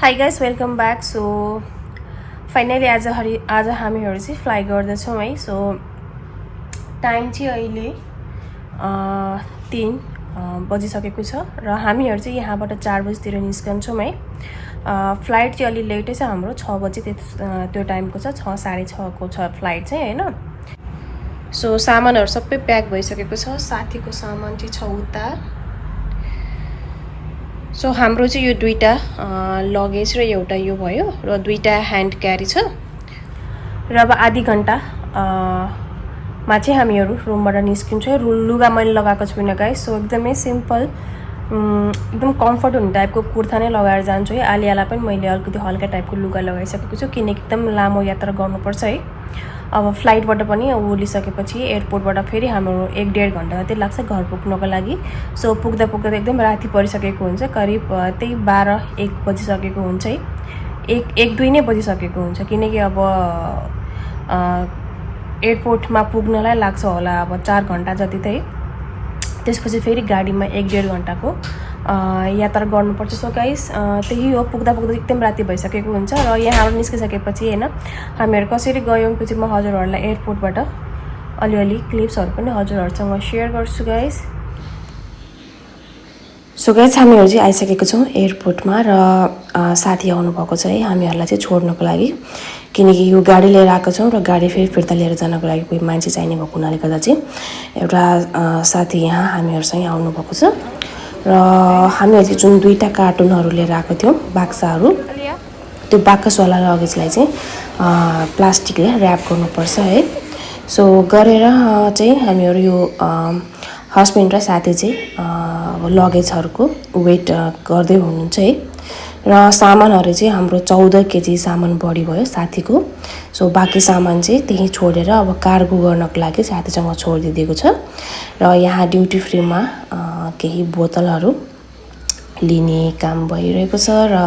High guys welcome back. So finally आज हामीहरू चाहिँ फ्लाइ गर्दैछौँ है। सो टाइम चाहिँ अहिले 3 बजिसकेको छ र हामीहरू चाहिँ यहाँबाट 4 बजीतिर निस्कन्छौँ है। फ्लाइट चाहिँ अलि लेटै छ, हाम्रो 6 बजी त्यो टाइमको छ, 6 साढे 6 को छ फ्लाइट चाहिँ होइन। सो सामानहरू सबै प्याक भइसकेको छ, साथीको सामान चाहिँ छ उता। सो हाम्रो चाहिँ यो दुईटा लगेज र एउटा यो भयो र दुईटा ह्यान्ड क्यारी छ र अब आधी घन्टा मा चाहिँ हामीहरू रुमबाट निस्किन्छौँ। लुगा मैले लगाएको छुइनँ गाइस। सो एकदमै सिम्पल एकदम कम्फर्ट हुने टाइपको कुर्ता नै लगाएर जान्छु है। आलियालाई पनि मैले अलिकति हल्का टाइपको लुगा लगाइसकेको छु किनकि एकदम लामो यात्रा गर्नुपर्छ है। अब फ्लाइटबाट पनि ओर्लिसकेपछि एयरपोर्टबाट फेरि हाम्रो 1-1.5 घन्टा जति लाग्छ घर पुग्नको लागि। सो पुग्दा एकदम राति परिसकेको हुन्छ, करिब त्यही 12-1 बजिसकेको हुन्छ है। 1-2 नै बजिसकेको हुन्छ किनकि अब एयरपोर्टमा पुग्नलाई लाग्छ होला अब 4 घन्टा जति त है। त्यसपछि फेरि गाडीमा 1-1.5 घन्टाको यात्रा गर्नुपर्छ। सो गाइस त्यही हो, पुग्दा एकदम राति भइसकेको हुन्छ र यहाँबाट निस्किसकेपछि होइन हामीहरू कसरी गयौँ पछि म हजुरहरूलाई एयरपोर्टबाट अलिअलि क्लिप्सहरू पनि हजुरहरूसँग सेयर गर्छु गाइस। सो गाइस हामीहरू चाहिँ आइसकेको छौँ एयरपोर्टमा र साथी आउनुभएको छ है हामीहरूलाई चाहिँ छोड्नको लागि, किनकि यो गाडी लिएर आएको छौँ र गाडी फेरि फिर्ता लिएर जानको लागि कोही मान्छे चाहिने भएको हुनाले गर्दा चाहिँ एउटा साथी यहाँ हामीहरूसँग आउनुभएको छ र हामीहरूले जुन दुईटा कार्टुनहरू लिएर आएको थियौँ बाक्साहरू, त्यो बाकसवाला लगेजलाई चाहिँ प्लास्टिकले ऱ्याप गर्नुपर्छ है। सो गरेर चाहिँ हामीहरू यो हस्बेन्ड र साथी चाहिँ लगेजहरूको वेट गर्दै हुनुहुन्छ है। र सामानहरू चाहिँ हाम्रो 14 केजी सामान बढी भयो साथीको। सो बाँकी सामान चाहिँ त्यहीँ छोडेर अब कार्गो गर्नको लागि साथीसँग छोडिदिएको छ र यहाँ ड्युटी फ्रीमा केही बोतलहरू लिने काम भइरहेको छ र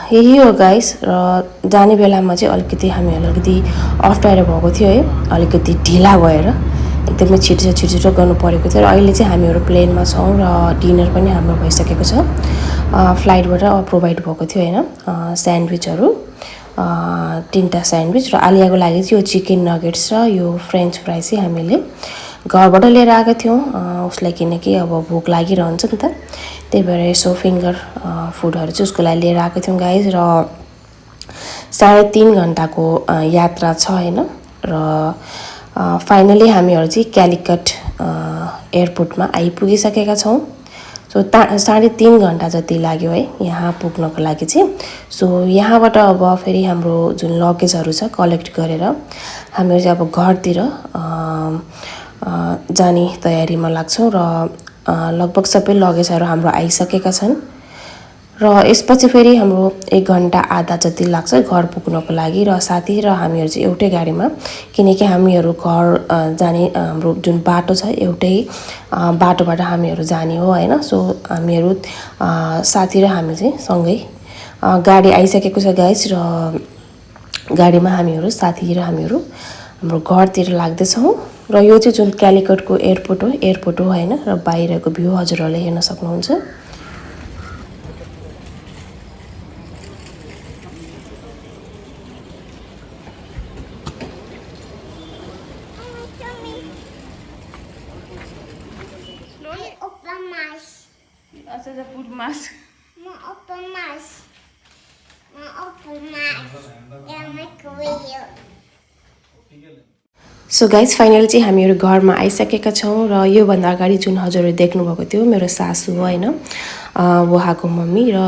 यही हो गाइस। र जाने बेलामा चाहिँ हामीहरूलाई अलिकति अप्ठ्यारो भएको थियो है, अलिकति ढिला भएर एकदमै छिटो गर्नु परेको थियो र अहिले चाहिँ हामीहरू प्लेनमा छौँ र डिनर पनि हाम्रो भइसकेको छ। फ्लाइटबाट प्रोभाइड भएको थियो होइन स्यान्डविचहरू, 3टा स्यान्डविच र आलियाको लागि चाहिँ यो चिकन नगेट्स र यो फ्रेन्च फ्राई चाहिँ हामीले घरबाट लिएर आएको थियौँ उसलाई, किनकि अब भोक लागिरहन्छ नि त, त्यही भएर यसो फिङ्गर फुडहरू चाहिँ उसको लागि लिएर आएको थियौँ गाइस। र 3.5 घन्टाको यात्रा छ होइन र फाइनली हामीहरू चाहिँ क्यालिकट एयरपोर्टमा आइपुगिसकेका छौँ। सो 3.5 घन्टा जति लाग्यो है यहाँ पुग्नको लागि चाहिँ। सो यहाँबाट अब फेरि हाम्रो जुन लगेजहरू छ कलेक्ट गरेर हामीहरू चाहिँ अब घरतिर जाने तयारीमा लाग्छौँ र लगभग सबै लगेजहरू हाम्रो आइसकेका छन् र यसपछि फेरि हाम्रो 1 घन्टा आधा जति लाग्छ घर पुग्नको लागि। र साथी र हामीहरू चाहिँ एउटै गाडीमा, किनकि हामीहरू घर जाने हाम्रो जुन बाटो छ एउटै बाटोबाट हामीहरू जाने हो होइन। सो हामीहरू साथी र हामी चाहिँ सँगै गाडी आइसकेको छ गाइस र गाडीमा हामीहरू साथी र हामीहरू हाम्रो घरतिर लाग्दैछौँ। र यो चाहिँ जुन क्यालिकटको एयरपोर्ट हो होइन र बाहिरको भ्यू हजुरहरूले हेर्न सक्नुहुन्छ। सो गाइस फाइनली चाहिँ हामीहरू घरमा आइसकेका छौँ र योभन्दा अगाडि जुन हजुरहरूले देख्नुभएको थियो मेरो सासू हो होइन, उहाँको मम्मी र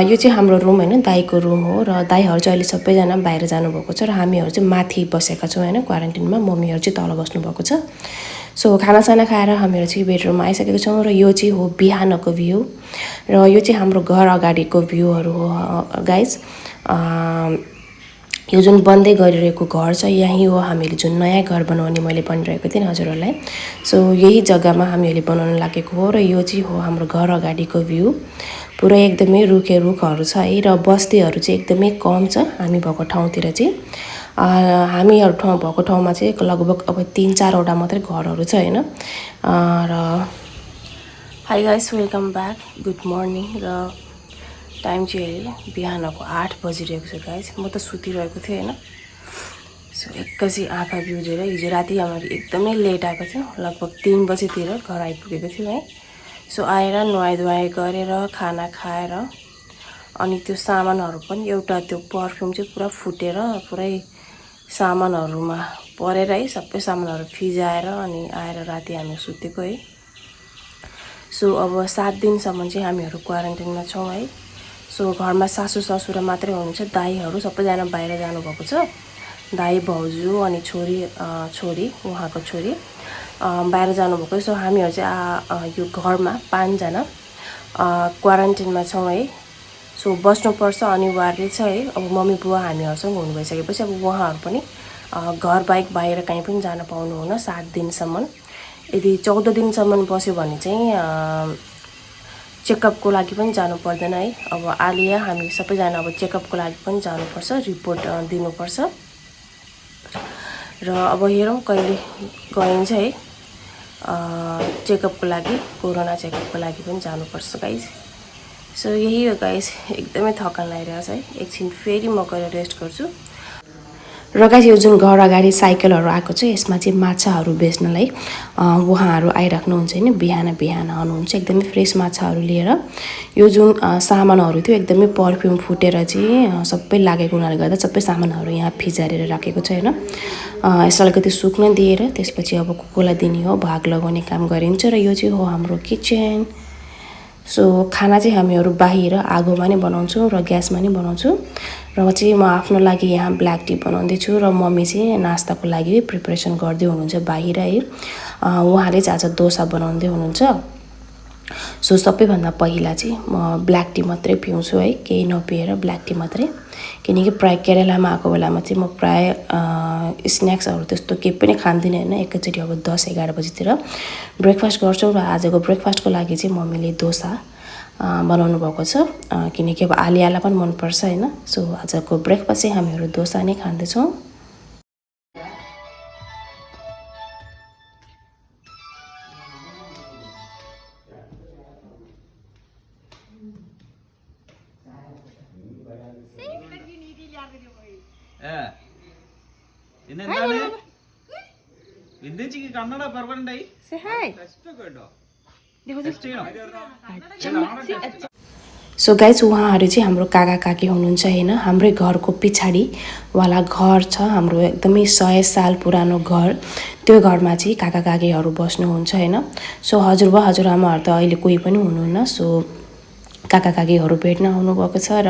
यो चाहिँ हाम्रो रुम होइन, दाईको रुम हो र दाईहरू चाहिँ अहिले सबैजना बाहिर जानुभएको छ र हामीहरू चाहिँ माथि बसेका छौँ होइन क्वारेन्टिनमा, मम्मीहरू चाहिँ तल बस्नुभएको छ। सो खानासाना खाएर हामीहरू चाहिँ बेडरुममा आइसकेको छौँ र यो चाहिँ हो बिहानको भ्यू र यो चाहिँ हाम्रो घर अगाडिको भ्यूहरू हो गाइस। यो जुन बन्दै गरिरहेको घर छ यहीँ हो हामीले जुन नयाँ घर बनाउने मैले भनिरहेको थिएँ हजुरहरूलाई। सो यही जग्गामा हामीहरूले बनाउन लागेको हो र यो चाहिँ हो हाम्रो घर अगाडिको भ्यू। पुरै एकदमै रुखहरू छ है र बस्तीहरू चाहिँ एकदमै कम छ हामी भएको ठाउँतिर चाहिँ। हामीहरू भएको ठाउँमा चाहिँ लगभग अब 3-4 वटा मात्रै घरहरू छ होइन। र high guys welcome back, good morning. र टाइम चाहिँ अहिले बिहानको 8 बजिरहेको छ गाइस। म त सुतिरहेको थिएँ हैन। सो एक्कासी आँखा बिउजेर हिजो राति हाम्रो एकदमै लेट आएको थियो, लगभग 3 बजेतिर घर आइपुगेको थियो है। सो आएर नुहाई गरेर खाना खाएर अनि त्यो सामानहरू पनि एउटा त्यो परफ्युम चाहिँ पुरा फुटेर पुरै सामानहरूमा परेर है, सबै सामानहरू फिजाएर अनि आएर राति हामी सुतेको है। सो अब 7 दिनसम्म चाहिँ हामीहरू क्वारेन्टाइनमा छौँ है। सो घरमा सासू ससुरा मात्रै हुनुहुन्छ, दाइहरू सबैजना बाहिर जानुभएको छ। दाइ भाउजू अनि छोरी उहाँको छोरी बाहिर जानुभएको। सो हामीहरू चाहिँ यो घरमा 5 जना क्वारेन्टाइनमा छौँ है। सो बस्नुपर्छ, अनिवार्य छ है। अब मम्मी बुवा हामीहरूसँग हुनु भइसकेपछि अब उहाँहरू पनि घर बाहेक बाहिर कहीँ पनि जान पाउनुहुन्न 7 दिनसम्म। यदि 14 दिनसम्म बस्यो भने चाहिँ चेकअपको लागि पनि जानु पर्दैन है। अब आलिया हामी सबैजना अब चेकअपको लागि पनि जानुपर्छ, रिपोर्ट दिनुपर्छ। र अब हेरौँ कहिले गइन्छ है चेकअपको लागि, कोरोना चेकअपको लागि पनि जानुपर्छ गाइस। सो यही हो गाइस, एकदमै थकान लागिरहेछ है। एकछिन फेरि म गएर रेस्ट गर्छु। र गाइस यो जुन घर अगाडि साइकलहरू आएको छ, यसमा चाहिँ माछाहरू बेच्नलाई उहाँहरू आइराख्नुहुन्छ हैन। बिहान बिहान आउनुहुन्छ एकदमै फ्रेस माछाहरू लिएर। यो जुन सामानहरू थियो एकदमै परफ्युम फुटेर चाहिँ सबै लागेको हुनाले गर्दा सबै सामानहरू यहाँ फिजारेर राखेको छ हैन। यसलाई अलिकति सुक्न दिएर त्यसपछि अब कुकुरलाई दिने हो, भाग लगाउने काम गरिन्छ। र यो चाहिँ हो हाम्रो किचन। सो खाना चाहिँ हामीहरू बाहिर आगोमा नै बनाउँछौँ र ग्यासमा नै बनाउँछु। र चाहिँ म आफ्नो लागि यहाँ ब्ल्याक टी बनाउँदैछु र मम्मी चाहिँ नास्ताको लागि प्रिपरेसन गर्दै हुनुहुन्छ बाहिर है। उहाँले चाहिँ आज डोसा बनाउँदै हुनुहुन्छ। सो सबैभन्दा पहिला चाहिँ म ब्ल्याक टी मात्रै पिउँछु है, केही नपिएर ब्ल्याक टी मात्रै। किनकि प्राय केरलामा आएको बेलामा चाहिँ म प्राय स्न्याक्सहरू त्यस्तो केही पनि खान्दिनँ हैन। एकैचोटि अब 10-11 बजीतिर ब्रेकफास्ट गर्छौँ। र आजको ब्रेकफास्टको लागि चाहिँ मम्मीले डोसा बनाउनु भएको छ, किनकि अब आलियालाई पनि मनपर्छ हैन। सो आजको ब्रेकफास्ट चाहिँ हामीहरू डोसा नै खाँदैछौँ। सो गाइस उहाँहरू चाहिँ हाम्रो काका काकी हुनुहुन्छ हैन। हाम्रै घरको पछाडिवाला घर छ हाम्रो, एकदमै 100 साल पुरानो घर। त्यो घरमा चाहिँ काका काकीहरू बस्नुहुन्छ हैन। सो हजुरबा हजुरआमाहरू त अहिले कोही पनि हुनुहुन्न। सो काका काकीहरू भेट्न आउनुभएको छ। र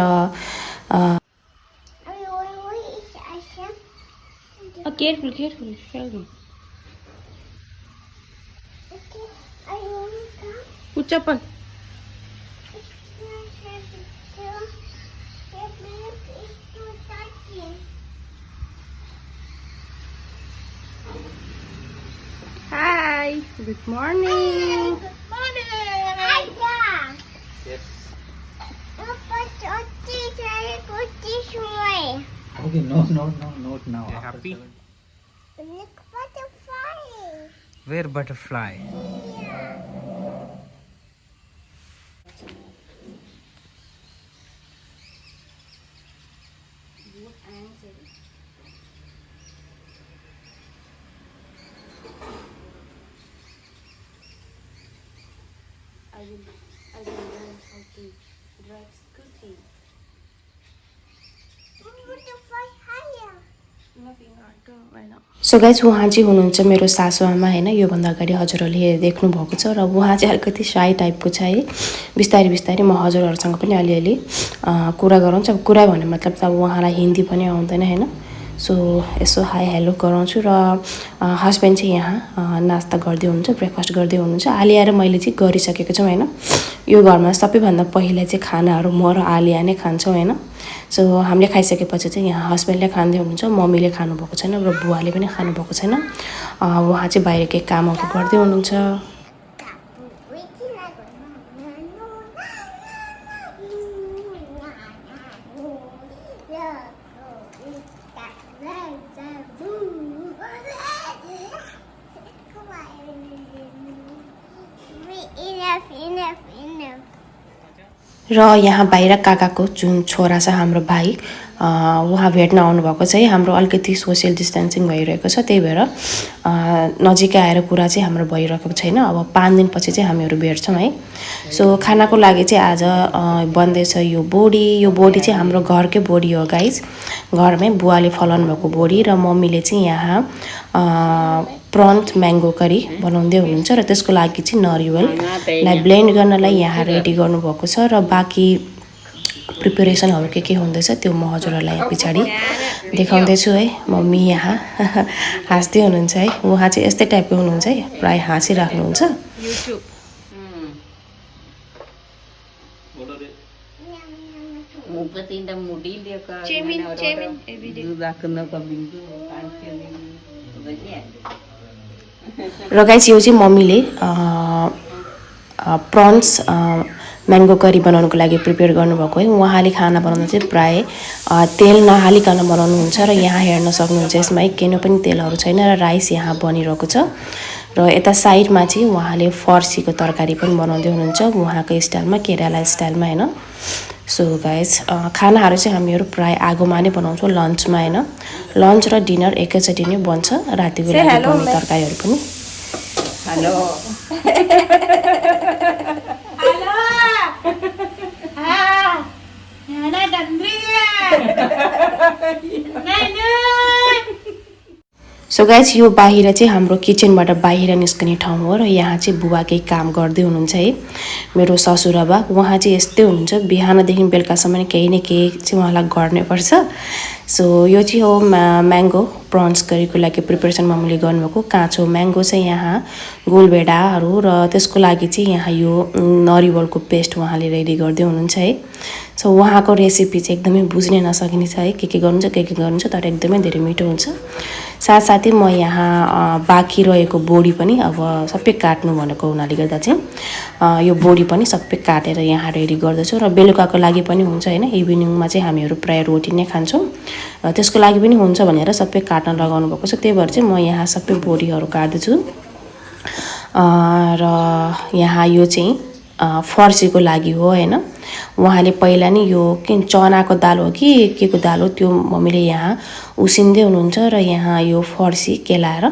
केयरफुल चप्पल Hi, good morning. Good morning. Yes. Okay, no, not now. You're happy? Look, butterfly. Where butterfly? I will learn how to drive scooty. Butterfly higher. So guys उहाँ चाहिँ हुनुहुन्छ मेरो सासूआमा हैन। योभन्दा अगाडि हजुरहरूले देख्नु भएको छ। र उहाँ चाहिँ अलिकति साई टाइपको छ है। बिस्तारै बिस्तारै म हजुरहरूसँग पनि अलिअलि कुरा गराउँछु। अब कुरा भन्ने मतलब त अब उहाँलाई हिन्दी पनि आउँदैन हैन। सो यसो हाई हेलो गराउँछु। र हस्बेन्ड चाहिँ यहाँ नास्ता गर्दै हुनुहुन्छ, ब्रेकफास्ट गर्दै हुनुहुन्छ। आलिया र मैले चाहिँ गरिसकेको छौँ हैन। यो घरमा सबैभन्दा पहिला चाहिँ खानाहरू म र आलिया नै खान्छौँ हैन। सो हामीले खाइसकेपछि चाहिँ यहाँ हस्बेन्डले खाँदै हुनुहुन्छ, मम्मीले खानुभएको छैन र बुवाले पनि खानुभएको छैन। उहाँ चाहिँ बाहिर केही कामहरू गर्दै हुनुहुन्छ। Enough. र यहाँ बाहिर काकाको जुन छोरा छ हाम्रो भाइ उहाँ भेट्न आउनुभएको छ है। हाम्रो अलिकति सोसियल डिस्टेन्सिङ भइरहेको छ, त्यही भएर नजिकै आएर कुरा चाहिँ हाम्रो भइरहेको छैन। अब 5 दिनपछि चाहिँ हामीहरू भेट्छौँ है। सो खानाको लागि चाहिँ आज बन्दैछ यो बोडी चाहिँ हाम्रो घरकै बोडी हो गाइज, घरमै बुवाले फलाउनु भएको बोडी। र मम्मीले चाहिँ यहाँ प्रन्ट म्याङ्गो करी बनाउँदै हुनुहुन्छ र त्यसको लागि चाहिँ नरिवललाई ब्लेन्ड गर्नलाई यहाँ रेडी गर्नुभएको छ। र बाँकी प्रिपेरेसनहरू के हुँदैछ त्यो म हजुरहरूलाई यहाँ पछाडि देखाउँदैछु है। मम्मी यहाँ हाँस्दै हुनुहुन्छ है, उहाँ चाहिँ यस्तै टाइपको हुनुहुन्छ है, प्राय हाँसिराख्नुहुन्छ। र गाइस यो चाहिँ मम्मीले प्रन्स म्याङ्गो करी बनाउनुको लागि प्रिपेयर गर्नुभएको है। उहाँले खाना बनाउनु चाहिँ प्राय तेल नहालिकन बनाउनुहुन्छ र यहाँ हेर्न सक्नुहुन्छ यसमा केही पनि तेलहरू छैन र राइस यहाँ बनिरहेको छ। र यता साइडमा चाहिँ उहाँले फर्सीको तरकारी पनि बनाउँदै हुनुहुन्छ उहाँको स्टाइलमा, केरला स्टाइलमा हैन। सो गाइस खानाहरू चाहिँ हामीहरू प्राय आगोमा नै बनाउँछौँ लन्चमा हैन। लन्च र डिनर एकैचोटि नै बन्छ, रातिको लागि बन्ने तरकारीहरू पनि। हेलो सो गाइस यो बाहिर चाहिँ हाम्रो किचनबाट बाहिर निस्कने ठाउँ हो र यहाँ चाहिँ बुबा केही काम गर्दै हुनुहुन्छ है। मेरो ससुराबा उहाँ चाहिँ यस्तै हुनुहुन्छ, बिहानदेखि बेलुकासम्म केही न केही चाहिँ उहाँलाई गर्नै पर्छ। सो यो चाहिँ हो म्याङ्गो प्रन्स करीको लागि प्रिपेरेसन मम्मीले गर्नुभएको। काँचो म्याङ्गो चाहिँ यहाँ गोलभेडाहरू र त्यसको लागि चाहिँ यहाँ यो नरिवलको पेस्ट उहाँले रेडी गर्दै हुनुहुन्छ है। सो उहाँको रेसिपी चाहिँ एकदमै बुझ्नै नसकिने छ है, के गर्नुहुन्छ के गर्नुहुन्छ, तर एकदमै धेरै मिठो हुन्छ। साथसाथै म यहाँ बाँकी रहेको बोडी पनि अब सबै काट्नु भनेको हुनाले गर्दा चाहिँ यो बोडी पनि सबै काटेर यहाँ रेडी गर्दछु। र बेलुकाको लागि पनि हुन्छ हैन, इभिनिङमा चाहिँ हामीहरू प्राय रोटी नै खान्छौँ र त्यसको लागि पनि हुन्छ भनेर सबै काट्न लगाउनु भएको छ। त्यही भएर चाहिँ म यहाँ सबै बोडीहरू काट्दैछु। र यहाँ यो चाहिँ फर्सीको लागि हो हैन। उहाँले पहिला नि यो चनाको दाल हो कि के को दाल हो त्यो मम्मीले यहाँ उसिन्दै हुनुहुन्छ र यहाँ यो फर्सी केलाएर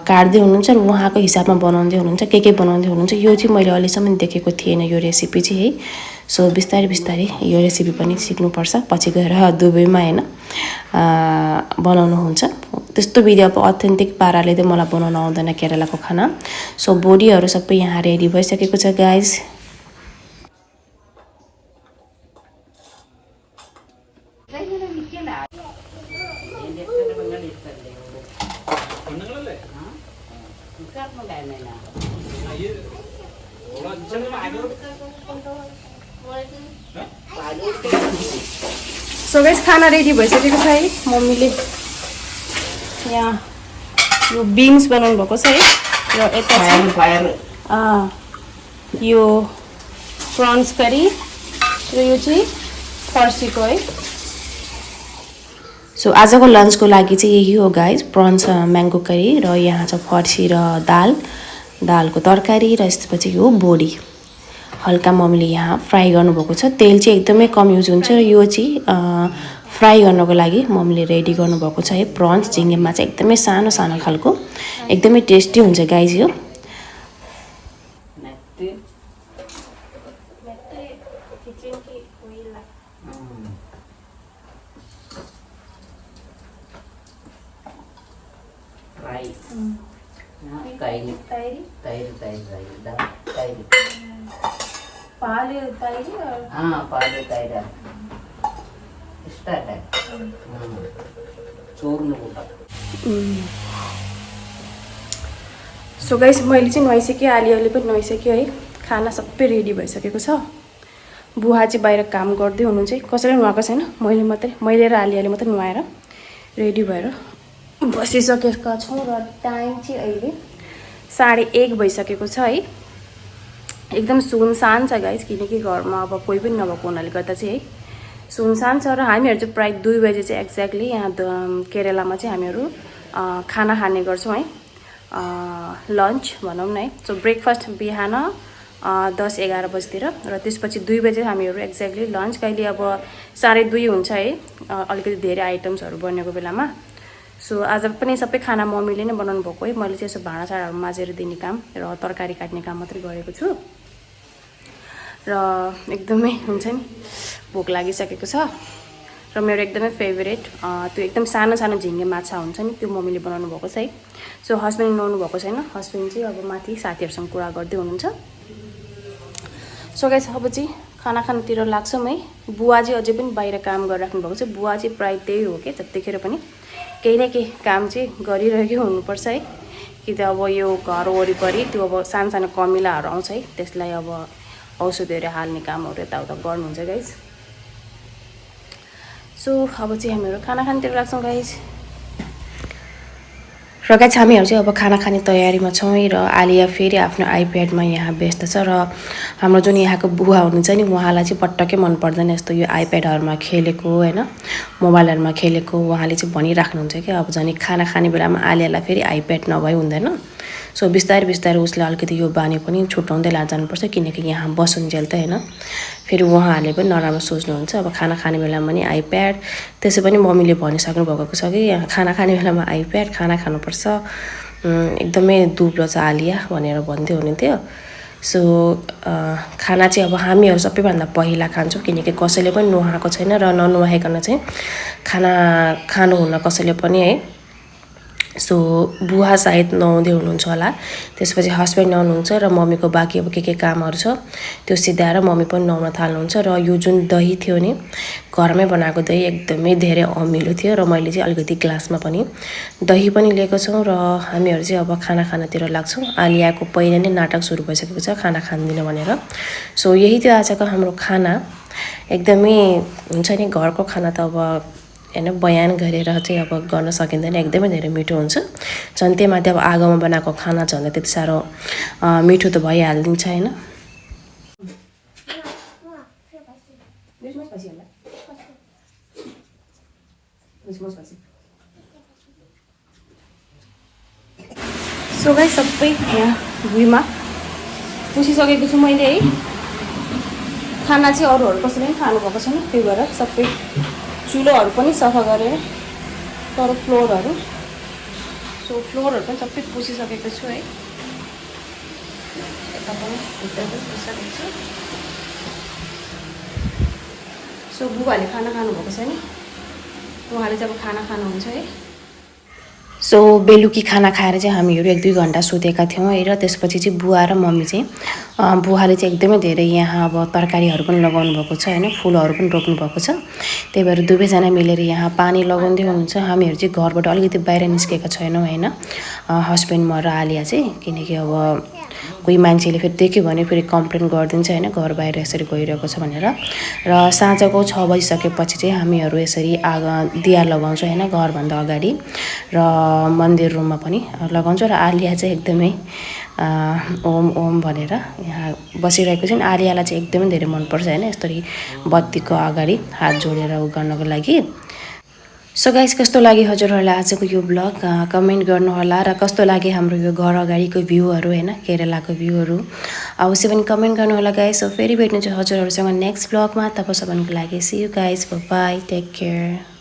काट्दै हुनुहुन्छ र उहाँको हिसाबमा बनाउँदै हुनुहुन्छ, के बनाउँदै हुनुहुन्छ। यो चाहिँ मैले अहिलेसम्म देखेको थिएन यो रेसिपी चाहिँ है। सो बिस्तारै बिस्तारै यो रेसिपी पनि सिक्नुपर्छ, पछि गएर दुबईमा हैन बनाउनुहुन्छ। त्यस्तो विधि अब अथेन्टिक पाराले त मलाई बनाउन आउँदैन केरलाको खाना। सो बोडीहरू सबै यहाँ रेडी भइसकेको छ गाइज। सो गाइस खाना रेडी भइसकेको छ है। मम्मीले यहाँ यो बिन्स बनाउनु भएको छ है र यता यो प्रन्स करी र यो चाहिँ फर्सीको है। सो आजको लन्चको लागि चाहिँ यही हो गाइज, प्रन्स म्याङ्गो करी र यहाँ छ फर्सी र दालको तरकारी र त्यसपछि यो बोडी हल्का मम्मीले यहाँ फ्राई गर्नुभएको छ। तेल चाहिँ एकदमै कम युज हुन्छ र यो चाहिँ फ्राई गर्नको लागि मम्मीले रेडी गर्नुभएको छ है। प्रन्स झिङ्गेमा चाहिँ एकदमै सानो सानो खालको एकदमै टेस्टी हुन्छ गाइज यो। सो गाइस मैले चाहिँ नुहाइसकेँ, आलियाले पनि नुहाइसक्यो है। खाना सबै रेडी भइसकेको छ। बुवा चाहिँ बाहिर काम गर्दै हुनुहुन्छ है, कसैले नुहाएको छैन, मैले र आलियाले मात्रै नुहाएर रेडी भएर बसिसकेका छौँ। र टाइम चाहिँ अहिले 1:30 भइसकेको छ है। एकदम सुनसान छ गाइस, किनकि घरमा अब कोही पनि नभएको हुनाले गर्दा चाहिँ है सुनसान छ। र हामीहरू चाहिँ प्रायः 2 बजे चाहिँ एक्ज्याक्टली यहाँ केरलामा चाहिँ हामीहरू खाना खाने गर्छौँ है, लन्च भनौँ न है। सो ब्रेकफास्ट बिहान 10-11 बजीतिर र त्यसपछि 2 बजे हामीहरू एक्ज्याक्टली लन्च कहिले अब 2:30 हुन्छ है अलिकति धेरै आइटम्सहरू बनेको बेलामा। सो आज पनि सबै खाना मम्मीले नै बनाउनु भएको है, मैले चाहिँ यसो भाँडासाँडाहरू माझेर दिने काम र तरकारी काट्ने काम मात्रै गरेको छु र एकदमै हुन्छ नि भोक लागिसकेको छ र मेरो एकदमै फेभरेट त्यो एकदम सानो सानो झिङ्गे माछा हुन्छ नि त्यो मम्मीले बनाउनु भएको छ है। सो हस्बेन्ड नुहाउनु भएको छैन, हस्बेन्ड चाहिँ अब माथि साथीहरूसँग कुरा गर्दै हुनुहुन्छ। सो गाइस अब चाहिँ खाना खानातिर लाग्छौँ है। बुवा चाहिँ अझै पनि बाहिर काम गरिराख्नु भएको छ, बुवा चाहिँ प्राय त्यही हो कि जतिखेर पनि केही न केही काम चाहिँ गरिरहेकै हुनुपर्छ है। कि त अब यो घर वरिपरि त्यो अब सानो सानो कमिलाहरू आउँछ है, त्यसलाई अब औषधिहरू हाल्ने कामहरू यताउता गर्नुहुन्छ गाइस। सो अब चाहिँ हामीहरू खाना खानेतिर लाग्छौँ गाइस। र गाइस हामीहरू चाहिँ अब खाना खाने तयारीमा छौँ है। र आलिया फेरि आफ्नो आइप्याडमा यहाँ व्यस्त छ र हाम्रो जुन यहाँको बुवा हुनुहुन्छ नि उहाँलाई चाहिँ पटक्कै मन पर्दैन यस्तो यो आइप्याडहरूमा खेलेको होइन, मोबाइलहरूमा खेलेको। उहाँले चाहिँ भनिराख्नुहुन्छ कि अब झन् खाना खाने बेलामा आलियालाई फेरि आइप्याड नभई हुँदैन। सो बिस्तारै बिस्तारै उसले अलिकति यो बानी पनि छुट्याउँदै लाजानुपर्छ, किनकि यहाँ बसुन्जेल त होइन फेरि उहाँहरूले पनि नराम्रो सोच्नुहुन्छ। अब खाना खाने बेलामा पनि आइप्याड, त्यसै पनि मम्मीले भनिसक्नु भएको छ कि खाना खाने बेलामा आइप्याड, खाना खानुपर्छ, एकदमै दुब्लो छ आलिया भनेर भन्दै हुनुहुन्थ्यो। सो खाना चाहिँ अब हामीहरू सबैभन्दा पहिला खान्छौँ, किनकि कसैले पनि नुहाएको छैन र ननुहाइकन चाहिँ खाना खानुहुन्न कसैले पनि है। सो बुवा सायद नुहाउँदै हुनुहुन्छ होला, त्यसपछि हस्बेन्ड नुहाउनुहुन्छ र मम्मीको बाँकी अब के कामहरू छ त्यो सिधाएर मम्मी पनि नुहाउन थाल्नुहुन्छ। र यो जुन दही थियो नि घरमै बनाएको दही एकदमै धेरै अमिलो थियो र मैले चाहिँ अलिकति ग्लासमा पनि दही पनि लिएको छौँ र हामीहरू चाहिँ अब खाना खानातिर लाग्छौँ। आलियाको पहिला नै नाटक सुरु भइसकेको छ खाना खाँदिन भनेर। सो यही थियो आजको हाम्रो खाना, एकदमै हुन्छ नि घरको खाना त अब होइन बयान गरेर चाहिँ अब गर्न सकिँदैन, एकदमै धेरै मिठो हुन्छ। झन् त्यहीमाथि अब आगोमा बनाएको खाना झन् त्यति साह्रो मिठो त भइहालिदिन्छ होइन। सो गाइस सबै यहाँ भुइँमा पुसिसकेको छु मैले है। खाना चाहिँ अरूहरू कसैले पनि खानुभएको छैन, त्यही भएर सबै चुलोहरू पनि सफा गरेर तर फ्लोरहरू, सो फ्लोरहरू पनि सबै पुसिसकेको छु है। यता पनि भित्र पनि पुसिसकेको छु। सो बुबाले खाना खानुभएको छ नि, उहाँले चाहिँ अब खाना खानुहुन्छ है। सो बेलुकी खाना खाएर चाहिँ हामीहरू 1-2 घन्टा सुतेका थियौँ है। र त्यसपछि चाहिँ बुवा र मम्मी चाहिँ बुवाले चाहिँ एकदमै धेरै यहाँ अब तरकारीहरू पनि लगाउनु भएको छ होइन, फुलहरू पनि रोप्नु भएको छ। त्यही भएर दुवैजना मिलेर यहाँ पानी लगाउँदै हुनुहुन्छ। हामीहरू चाहिँ घरबाट अलिकति बाहिर निस्केका छैनौँ होइन, हस्बेन्ड म र आलिया चाहिँ, किनकि अब कोही मान्छेले फेरि देख्यो भने फेरि कम्प्लेन गरिदिन्छ होइन घर बाहिर यसरी गइरहेको छ भनेर। र साँझको 6 बजिसकेपछि चाहिँ हामीहरू यसरी दिया लगाउँछौँ होइन घरभन्दा अगाडि र मन्दिर रुममा पनि लगाउँछौँ। र आलिया चाहिँ एकदमै ओम ओम भनेर यहाँ बसिरहेको छ। आलियालाई चाहिँ एकदमै धेरै मनपर्छ होइन यसरी बत्तीको अगाडि हात जोडेर उ गर्नको लागि। सो गाइस कस्तो लाग्यो हजुरहरूलाई आजको यो ब्लग कमेन्ट गर्नुहोला, र कस्तो लाग्यो हाम्रो यो घर अगाडिको भ्यूहरू होइन केरलाको भ्यूहरू अवश्य पनि कमेन्ट गर्नुहोला गाइस। सो फेरि भेट्नु छ हजुरहरूसँग नेक्स्ट ब्लगमा, तबसम्मको लागि see you guys, bye bye, take care.